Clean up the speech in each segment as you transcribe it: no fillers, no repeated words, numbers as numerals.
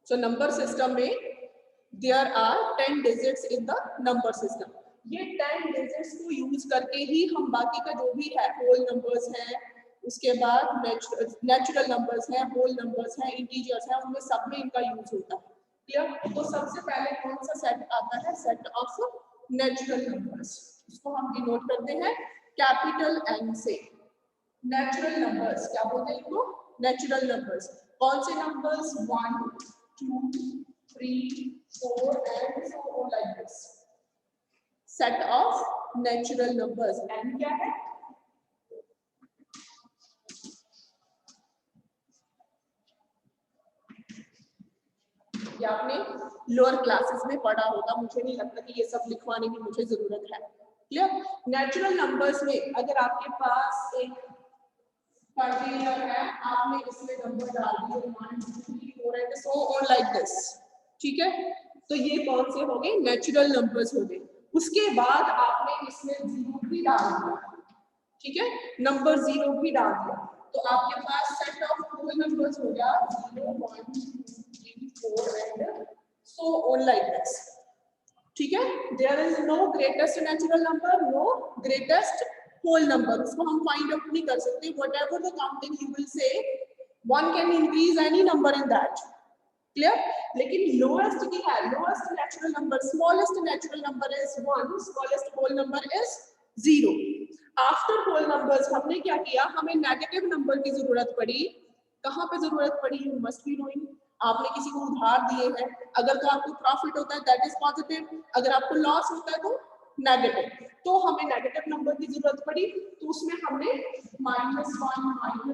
सो number system में there are 10 digits in the number system. ये 10 digits को use करके ही हम बाकी का जो भी है, होल नंबर्स हैं, उसके बाद नेचुरल नंबर्स हैं, होल नंबर्स हैं, इंटीजर्स हैं, उनमें सब में इनका यूज होता है। क्लियर? तो सबसे पहले कौन सा सेट आता है? Set of natural numbers. इसको हम डिनोट करते हैं कैपिटल एन से। नेचुरल नंबर्स क्या बोलते हैं इनको? Natural numbers. कौन से numbers? 1 2 3 4 and so on like this. Set of natural numbers. N क्या है? ये आपने लोअर क्लासेस में पढ़ा होगा, मुझे नहीं लगता कि ये सब लिखवाने की मुझे जरूरत है। क्लियर? नेचुरल नंबर्स में अगर आपके पास एक कंटेनर है, आपने इसमें नंबर डाल दिए 1 2 3 4 and so on like this, ठीक है? तो ये कौन से हो गए? नेचुरल नंबर्स हो गए। उसके बाद आपने इसमें 0 भी डाल दिया, ठीक है? नंबर 0 भी डाल दिया, तो आपके पास सेट ऑफ होल नंबर्स हो गया 0 1 2 3 4 and so on like this, ठीक है? There is no greatest natural number, no greatest whole number. उसको हम फाइंड आउट नहीं कर सकते। Whatever the counting you will say, one can increase any number in that. Clear? लेकिन lowest की है, lowest natural number, smallest natural number is 1, smallest whole number is 0। After whole numbers हमने क्या किया? हमें नेगेटिव नंबर की जरूरत पड़ी। कहां पे जरूरत पड़ी? You must be knowing. आपने किसी को उधार दिए हैं, अगर तो आपको प्रॉफिट होता है दैट इज पॉजिटिव, अगर आपको लॉस होता है तो नेगेटिव। तो हमें नेगेटिव नंबर की जरूरत पड़ी, तो उसमें हमने -1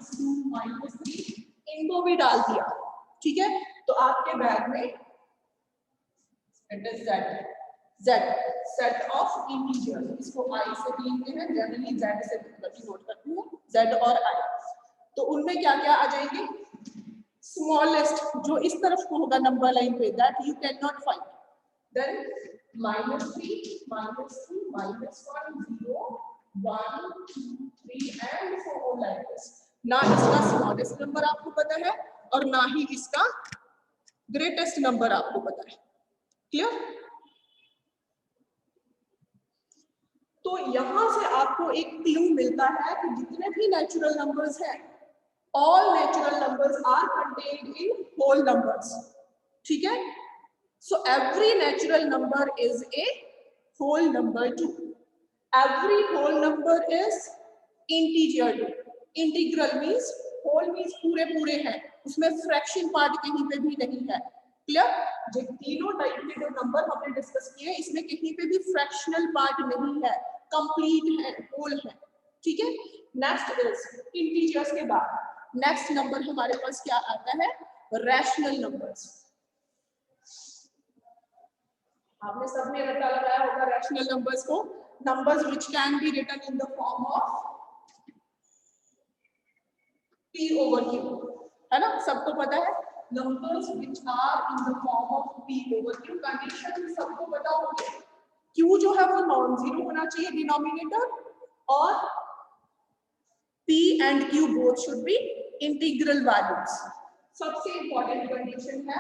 -2 -3 इनको भी डाल दिया, ठीक है? तो आपके बैग में it is Z set of integer. इसको I से भी लिखते हैं, जनरली Z से नोट करते हैं, Z और I। तो उनमें क्या क्या आ जाएंगे? स्मॉलेस्ट जो इस तरफ को होगा नंबर लाइन पे, that you can not find. Then -3 -2 -1 0 1 2 3 and so on like this. ना इसका स्मॉलेस्ट नंबर आपको पता है और ना ही इसका ग्रेटेस्ट नंबर आपको पता है। क्लियर? तो यहां से आपको एक क्लू मिलता है कि जितने भी नेचुरल नंबर्स हैं, all natural numbers are contained in whole numbers, ठीक है? So every natural number is a whole number too. Every whole number is integer too. Integral means whole means पूरे पूरे हैं, उसमें फ्रैक्शन पार्ट कहीं पे भी नहीं है। क्लियर? जो तीनों टाइप के जो नंबर हमने डिस्कस किए, इसमें कहीं पे भी फ्रैक्शनल पार्ट नहीं है, कंप्लीट है, होल है, ठीक है? नेक्स्ट इज इंटीजर्स के बाद नेक्स्ट नंबर हमारे पास क्या आता है? Rational numbers. आपने सबने रट्टा लगाया होगा रैशनल नंबर्स को। Numbers which can be written in the form of P over Q, है ना? सबको पता है numbers which are in the form of P over Q। Condition सबको पता होगी। Q जो है वो नॉन जीरो होना चाहिए डिनोमिनेटर, और P and Q both should be integral values. सबसे इंपॉर्टेंट कंडीशन है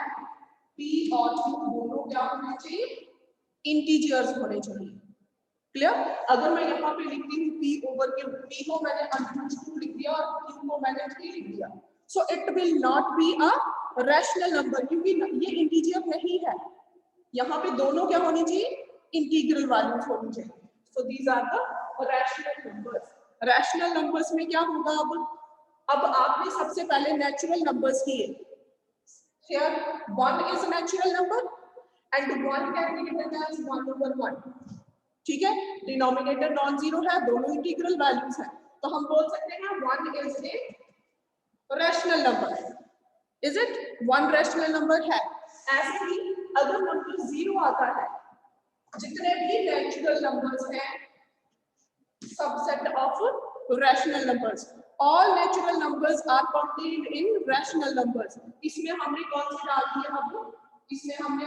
P और Q दोनों क्या होने चाहिए? इंटीजर्स होने चाहिए। क्लियर? अगर मैं यहाँ पे लिखती हूँ P over Q, P को मैंने √2 लिख दिया और Q को मैंने 3 लिख दिया, so it will not be a rational number, क्योंकि ये इंटीजर नहीं है। यहाँ पे दोनों क्या होनी चाहिए? इंटीग्रल वैल्यूज होनी चाहिए। So these are the rational numbers. Rational numbers में क्या होगा? अब आपने सबसे पहले नेचुरल नंबर्स किए। Here 1 is a natural number and 1 can be written as 1 over 1, ठीक है? डिनोमिनेटर नॉन जीरो है, दोनों इंटीग्रल वैल्यूज हैं, तो हम बोल सकते हैं 1 is a rational number. Is it? 1 rational number है। ऐसे ही अगर नंबर 0 आता है, जितने भी नेचुरल नंबर्स हैं, subset of rational numbers, all natural numbers are contained in rational numbers। इसमें हमने कौन से डाल दिए? हम इसमें हमने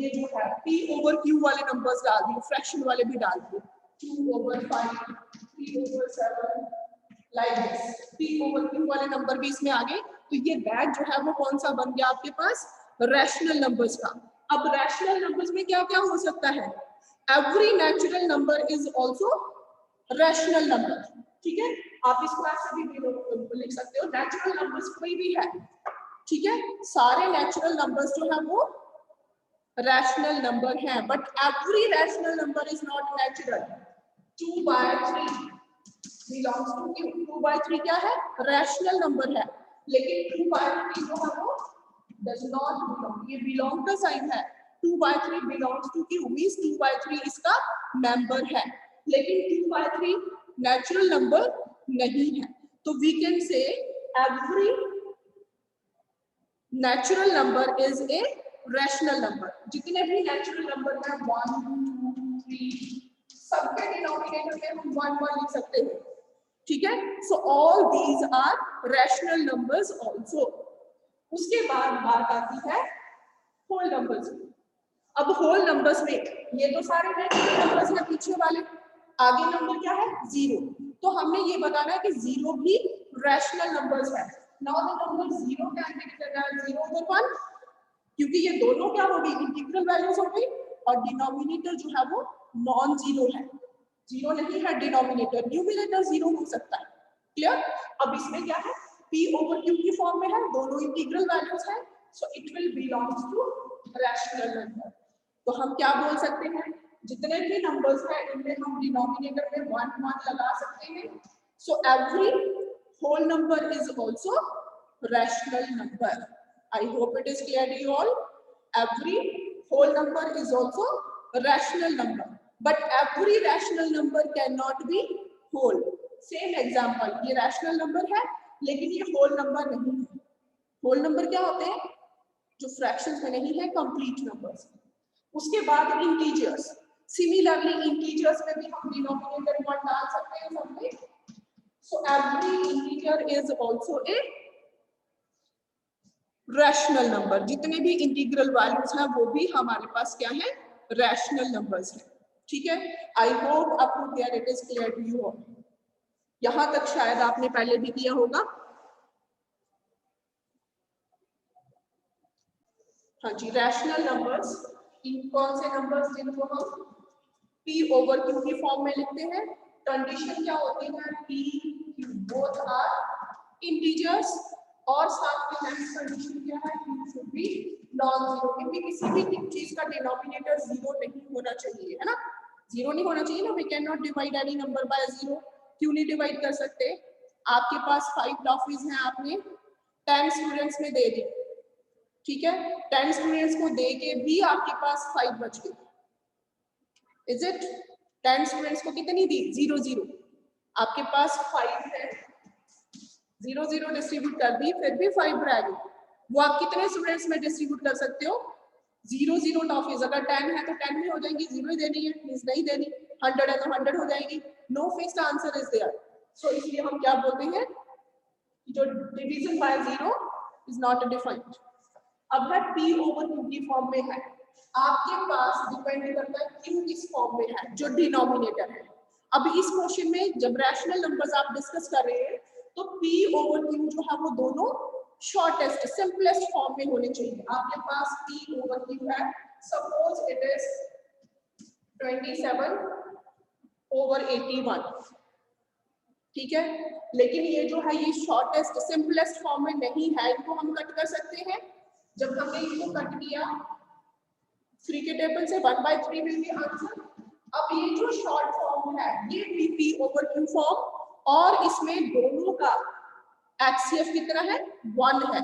ये जो है P over Q वाले नंबर्स डाल दिए, फ्रैक्शन वाले भी डाल दिए, 2 over 5 3 over 7 like this. P over Q वाले नंबर भी इसमें आ गए। तो ये बैग जो है वो कौन सा बन गया आपके पास? रैशनल नंबर्स का। अब रैशनल नंबर्स में क्या क्या हो सकता है? Every natural number is also rational number. ठीक है, आप इसको ऐसे भी लिख सकते हो, नेचुरल नंबर्स कोई भी है, ठीक है, सारे नेचुरल नंबर्स जो है वो रैशनल नंबर है, but every rational number is not natural. 2/3 belongs to Q। 2/3 क्या है? रैशनल नंबर है, लेकिन 2/3 जो है वो डज नॉट बिलोंग, ये बिलोंग का साइन है। 2/3 बिलोंग्स टू Q मींस 2/3 इसका मेंबर है, लेकिन 2/3 नेचुरल नंबर नहीं है। तो we can say every natural number is a rational number. जितने भी नेचुरल नंबर हैं 1 2 3 सबके डिनोमिनेटर में हम 1 1 लिख सकते हैं, ठीक है। So all these are rational numbers also. उसके बाद बात आती है होल नंबर्स की। अब होल नंबर्स में ये तो सारे नेचुरल नंबर्स हैं पीछे वाले, आगे नंबर क्या है? 0। तो हमने ये बताना है कि 0 भी रैशनल नंबर्स है। Now the number 0 can be written as 0 over 1, क्योंकि ये दोनों क्या हो गई? इंटीग्रल वैल्यूज हो गई, और डिनोमिनेटर जो है वो नॉन जीरो है, जीरो नहीं है डिनोमिनेटर, न्यूमरेटर 0 हो सकता है। क्लियर? अब इसमें क्या है? p over q की फॉर्म में है, दोनों इंटीग्रल वैल्यूज है, so it will belongs to rational number. तो हम क्या बोल सकते हैं? जितने भी नंबर्स हैं इनमें हम डिनोमिनेटर में 1 1 लगा सकते हैं। So every whole number is also rational number. I hope it is clear to you all. Every whole number is also a rational number, but every rational number cannot be whole. Same example, ये rational number है, लेकिन ये whole number नहीं है। Whole number क्या होते हैं? जो fractions में नहीं है, complete numbers। उसके बाद integers. Similarly, integers में भी हम denominator 1 डाल सकते हैं सबमें। So every integer is also a rational number. जितने भी इंटीग्रल वैल्यूज हैं वो भी हमारे पास क्या है? रैशनल नंबर्स हैं, ठीक है। I hope up to here it is clear to you all. यहां तक शायद आपने पहले भी किया होगा। हाँ जी, रैशनल नंबर्स इन कौन से नंबर्स जिनको हम p ओवर q की फॉर्म में लिखते हैं। कंडीशन क्या होती है? p q both are integers, और साथ में नेक्स्ट कंडीशन क्या है? q should be non zero, क्योंकि किसी भी चीज का डिनोमिनेटर 0 नहीं होना चाहिए, है ना। 0 नहीं होना चाहिए ना। We can not divide any number by 0। क्यों नहीं डिवाइड कर सकते? आपके पास 5 टॉफीज हैं, आपने 10 स्टूडेंट्स में दे दी, ठीक है। 10 स्टूडेंट्स को दे के भी आपके पास 5 बच गए। Is it? 10 स्टूडेंट्स को कितनी दी? 0 0। आपके पास 5 है, 0 0 डिस्ट्रीब्यूट कर दी, फिर भी 5 रह गई। वो आप कितने स्टूडेंट्स में डिस्ट्रीब्यूट कर सकते हो? 0 0 टॉफीज। अगर 10 है तो 10 में हो जाएंगी, 0 ही देनी है, मींस नहीं देनी। 100 है तो 100 हो जाएगी। No fixed answer is there. So इसलिए हम क्या बोलते हैं? जो division by 0 is not defined. अब है p ओवर q की फॉर्म में है, आपके पास डिपेंड करता है q किस फॉर्म में है, जो डिनोमिनेटर है। अब इस क्वेश्चन में जब रैशनल नंबर्स आप डिस्कस कर रहे हैं तो p ओवर q जो है वो दोनों शॉर्टेस्ट सिंपलेस्ट फॉर्म में होने चाहिए। आपके पास p ओवर q है, सपोज इट इज 27 ओवर 81, ठीक है। लेकिन ये जो है ये शॉर्टेस्ट सिंपलेस्ट फॉर्म में नहीं है, इनको हम कट कर सकते हैं। जब हमने इसको कट किया 3 के टेबल से 1/3 विल बी आंसर। अब ये जो शॉर्ट फॉर्म है ये p ओवर q फॉर्म, और इसमें दोनों का HCF कितना है? 1 है।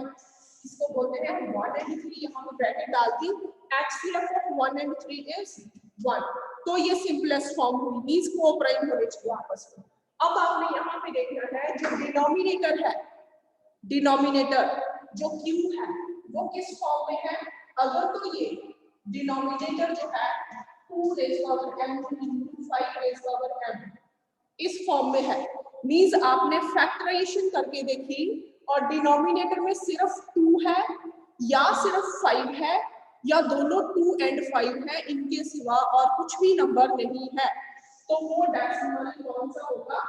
इसको बोलते हैं 1 and 3, यहाँ पे ब्रैकेट डाल दी। HCF of 1 and 3 is 1। तो ये सिंपलेस्ट फॉर्म हुई, मींस को-प्राइम होने चाहिए आपस में। अब आपने यहाँ पे देखना है जो डिनोमिनेटर है, डिनोमिनेटर जो q है वो किस फॉर्म में है। अगर तो ये डिनोमिनेटर जो है 2 raise power m into 5 raise power m इस फॉर्म में है, मींस आपने फैक्टराइजेशन करके देखी और डिनोमिनेटर में सिर्फ 2 है या सिर्फ 5 है या दोनों 2 and 5 है, इनके सिवा और कुछ भी नंबर नहीं है, तो वो डेसिमल कौन सा होगा?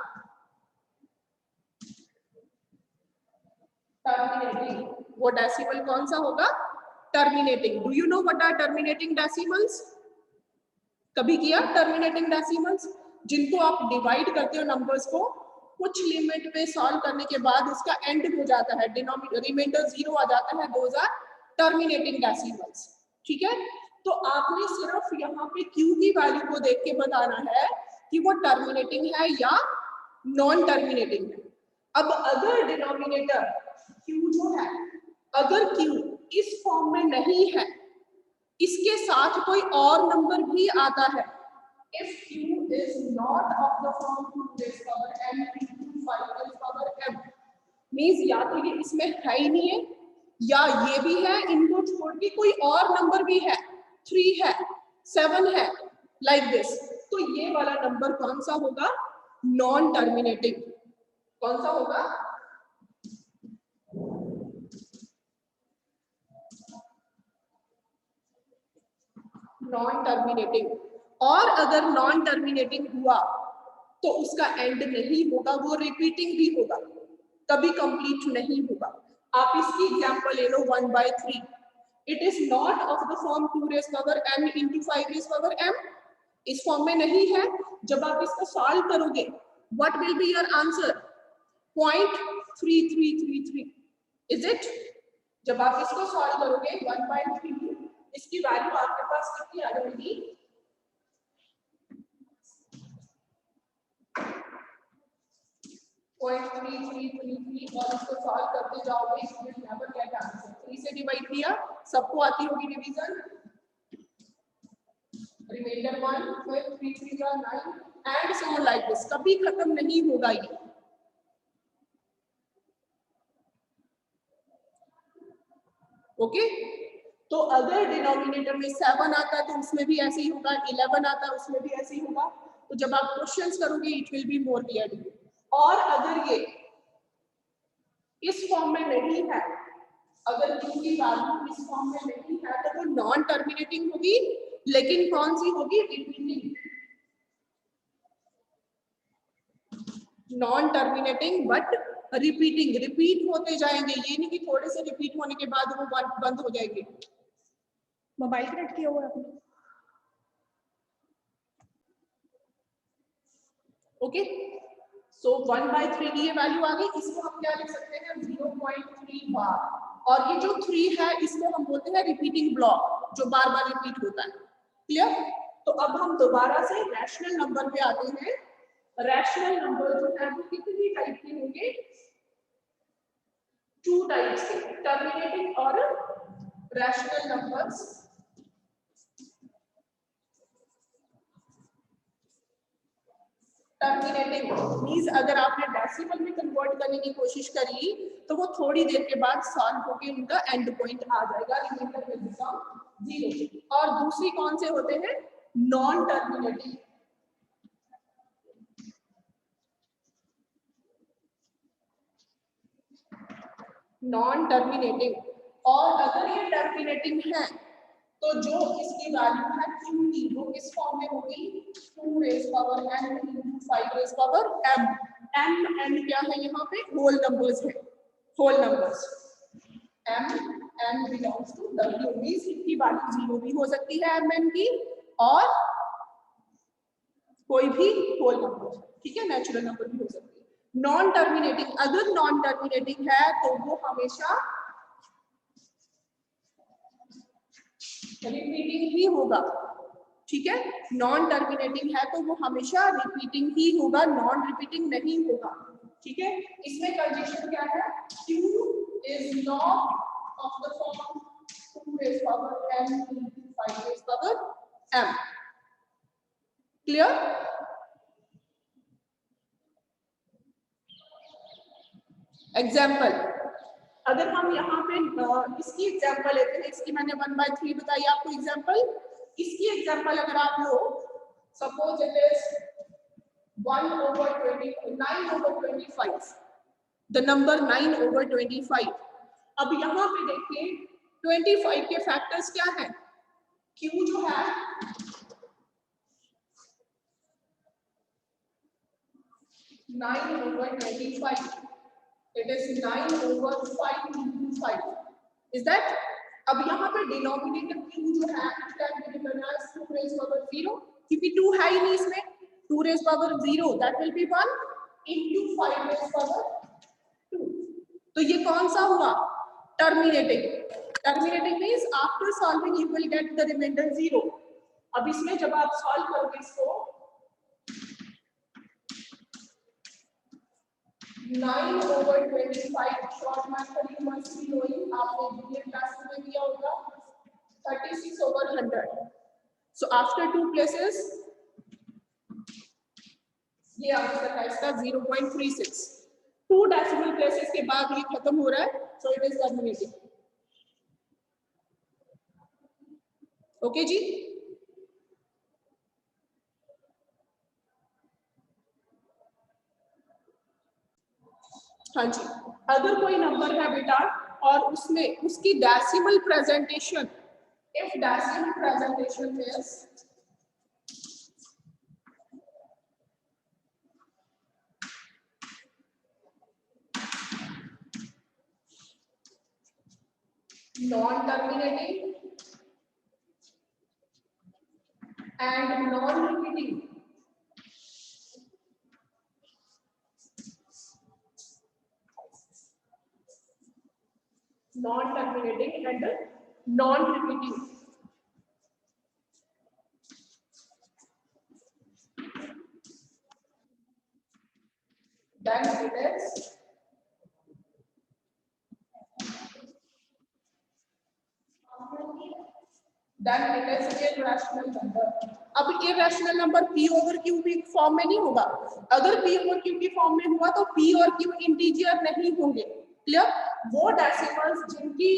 टर्मिनेटिंग। वो डेसिमल कौन सा होगा? Terminating. Do you know what are terminating decimals? कभी किया टर्मिनेटिंग डेसिमल्स? जिनको आप डिवाइड करते हो नंबर्स को, कुछ लिमिट पे सॉल्व करने के बाद उसका एंड हो जाता है, रिमाइंडर 0 आ जाता है, दोज आर टर्मिनेटिंग डेसिमल्स. ठीक है, तो आपने सिर्फ यहाँ पे Q की वैल्यू को देख के बताना है कि वो टर्मिनेटिंग है या नॉन टर्मिनेटिंग है. अब अगर डिनोमिनेटर Q जो है, अगर Q इस फॉर्म में नहीं है, इसके साथ कोई और नंबर भी आता है, if Q is not of the form 2 raised power m into 5 raised power m, means या तो ये इसमें है ही नहीं है, या ये भी है, इनको छोड़ के कोई और नंबर भी है, 3 है, 7 है, like this, तो ये वाला नंबर कौन सा होगा? Non terminating. कौन सा होगा? Non terminating. और अगर नॉन टर्मिनेटिंग हुआ तो उसका एंड नहीं होगा, वो रिपीटिंग भी होगा, कभी कंप्लीट नहीं होगा. आप इसकी एग्जांपल ले लो 1/3. It is not of the form 2 raise power m into 5 raise power m. इस फॉर्म में नहीं है. जब आप इसको सॉल्व करोगे, what will be your answer? 0.3333. Is it? जब आप इसको सॉल्व करोगे 1/3, इसकी वैल्यू आपके पास कितनी आ जाएगी? 0.3333, और इसको सॉल्व करते जाओगे, इसमें नेवर गेट आंसर. 3 से डिवाइड किया, सबको आती होगी डिवीजन, रिमाइंडर 1, फिर 3 3 जा 9 एंड सो लाइक दिस. कभी खत्म नहीं होगा ये. ओके, तो अगर डिनोमिनेटर में 7 आता है तो उसमें भी ऐसे ही होगा, 11 आता है उसमें भी ऐसे ही होगा. तो जब आप क्वेश्चंस करोगे it will be more clear to you. और अगर ये इस फॉर्म में नहीं है, अगर Q की वैल्यू इस फॉर्म में नहीं है, तो वो नॉन टर्मिनेटिंग होगी, लेकिन कौन सी होगी? Repeating. Non terminating but repeating. Repeat होते जाएंगे, ये नहीं कि थोड़े से रिपीट होने के बाद वो बंद हो जाएंगे. मोबाइल कनेक्ट किया हुआ है आपने? ओके, सो 1/3 की ये वैल्यू आ गई. इसको हम क्या लिख सकते हैं? 0.3 बार. और ये जो 3 है इसको हम बोलते हैं रिपीटिंग ब्लॉक, जो बार बार रिपीट होता है. क्लियर? तो अब हम दोबारा से रैशनल नंबर पे आते हैं. रैशनल नंबर जो है वो कितनी टाइप के होंगे? 2 टाइप्स के, टर्मिनेटिंग और रैशनल नंबर्स. टर्मिनेटिंग मींस अगर आपने डेसिमल में कन्वर्ट करने की कोशिश करी तो वो थोड़ी देर के बाद सॉल्व होके उनका एंड पॉइंट आ जाएगा, रिमाइंडर विल बिकम 0. और दूसरी कौन से होते हैं? Non terminating. Non terminating. और अगर ये टर्मिनेटिंग है तो जो इसकी वैल्यू है Q की, वो किस फॉर्म में होगी? 2 raise power n into 5 raise power m. m n क्या है यहाँ पे? होल नंबर्स है, whole numbers. m n belongs to w, means इसकी वैल्यू 0 भी हो सकती है m n की, और कोई भी होल नंबर. ठीक है, नेचुरल नंबर भी हो सकती है. नॉन टर्मिनेटिंग, अगर नॉन टर्मिनेटिंग है तो वो हमेशा रिपीटिंग ही होगा. ठीक है, नॉन टर्मिनेटिंग है तो वो हमेशा रिपीटिंग ही होगा, नॉन रिपीटिंग नहीं होगा. ठीक है, इसमें कंडीशन क्या है? Q is not of the form 2 raise power m into 5 raise power m. Clear? Example, अगर हम यहाँ पे इसकी एग्जाम्पल लेते हैं, इसकी मैंने 1/3 बताई आपको एग्जाम्पल. इसकी एग्जाम्पल अगर आप लो, suppose it is 9/25, the number 9/25. अब यहाँ पे देखिए 25 के फैक्टर्स क्या है? Q जो है 9/25. It is 9/5 into 5. Is that? अब यहाँ पे डिनोमिनेटर q जो है it can be written as 2 raised power 0, क्योंकि 2 है ही नहीं इसमें, 2 raised power 0 that will be 1 into 5 raised power 2. तो ये कौन सा हुआ? Terminating. Terminating means after solving you will get the remainder 0. अब इसमें जब आप सॉल्व करोगे इसको 9/25 short method you must be knowing, आपने बीए क्लास में दिया होगा 36/100. सो आफ्टर 2 प्लेसेस ये आंसर है इसका 0.36. 2 डेसिमल प्लेसेस के बाद ये खत्म हो रहा है, so it is terminating. Okay जी. हाँ जी. अगर कोई नंबर है बेटा और उसमें उसकी decimal presentation, if decimal presentation is non-terminating and non-repeating, non-terminating and non-repeating, then it is irrational number. अब irrational number p over q की फॉर्म में नहीं होगा. अगर p over q की फॉर्म में हुआ तो p और q इंटीजर नहीं होंगे. क्लियर? वो डेसिमल्स जिनकी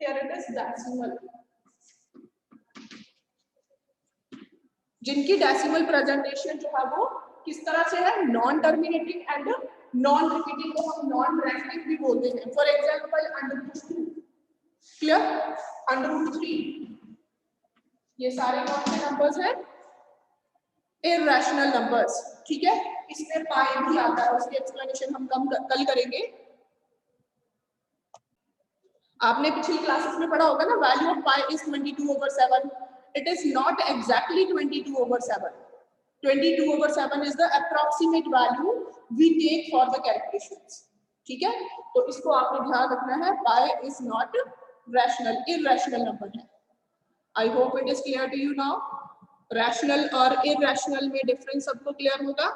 here it is decimal, जिनकी डेसिमल प्रेजेंटेशन जो है वो किस तरह से है? Non terminating and non repeating को हम नॉन रेफरिंग भी बोलते हैं. For example √2. क्लियर? √3. ये सारे कौन से नंबर्स हैं? Irrational numbers. ठीक है. इसमें पाई भी आता है, उसकी एक्सप्लेनेशन हम कल करेंगे. आपने पिछली क्लासेस में पढ़ा होगा ना, value of pi is 22/7. It is not exactly 22/7. 22/7 is the approximate value we take for the calculations. ठीक है. तो इसको आपने ध्यान रखना है. Pi is not rational, irrational number है. I hope it is clear to you now. Rational और इररेशनल में डिफरेंस सबको क्लियर होगा.